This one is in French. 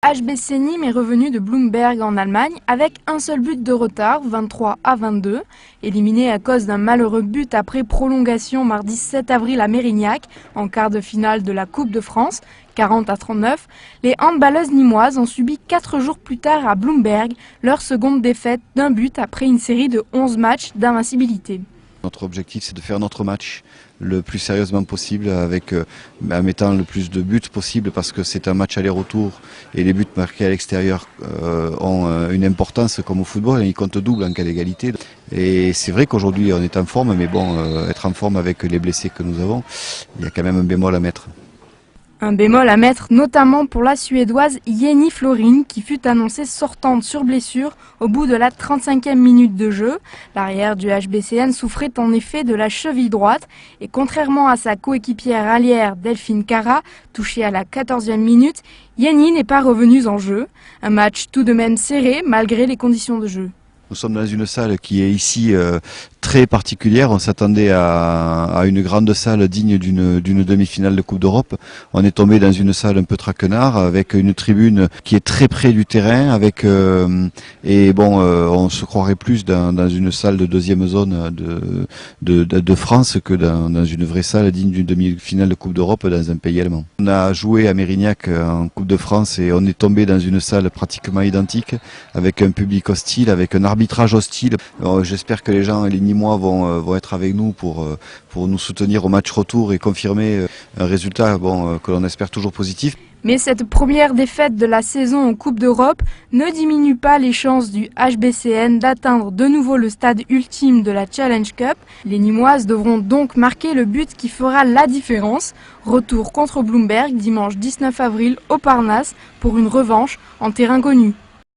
HBC Nîmes est revenu de Blumberg en Allemagne avec un seul but de retard, 23-22. Éliminé à cause d'un malheureux but après prolongation mardi 7 avril à Mérignac, en quart de finale de la Coupe de France, 40-39, les handballeuses nîmoises ont subi 4 jours plus tard à Blumberg leur seconde défaite d'un but après une série de 11 matchs d'invincibilité. Notre objectif, c'est de faire notre match le plus sérieusement possible, en mettant le plus de buts possible, parce que c'est un match aller-retour et les buts marqués à l'extérieur ont une importance comme au football, ils comptent double en cas d'égalité. Et c'est vrai qu'aujourd'hui on est en forme, mais bon, être en forme avec les blessés que nous avons, il y a quand même un bémol à mettre. Un bémol à mettre notamment pour la Suédoise Jenny Florin qui fut annoncée sortante sur blessure au bout de la 35e minute de jeu. L'arrière du HBCN souffrait en effet de la cheville droite et contrairement à sa coéquipière allière Delphine Cara, touchée à la 14e minute, Jenny n'est pas revenue en jeu. Un match tout de même serré malgré les conditions de jeu. Nous sommes dans une salle qui est ici très particulière. On s'attendait à une grande salle digne d'une demi-finale de Coupe d'Europe. On est tombé dans une salle un peu traquenard avec une tribune qui est très près du terrain. On se croirait plus dans une salle de deuxième zone de France que dans une vraie salle digne d'une demi-finale de Coupe d'Europe dans un pays allemand. On a joué à Mérignac en Coupe de France et on est tombé dans une salle pratiquement identique avec un public hostile, avec un arbitrage hostile. J'espère que les Nîmois vont être avec nous pour nous soutenir au match retour et confirmer un résultat que l'on espère toujours positif. Mais cette première défaite de la saison en Coupe d'Europe ne diminue pas les chances du HBCN d'atteindre de nouveau le stade ultime de la Challenge Cup. Les Nîmoises devront donc marquer le but qui fera la différence. Retour contre Blumberg dimanche 19 avril au Parnasse pour une revanche en terrain connu.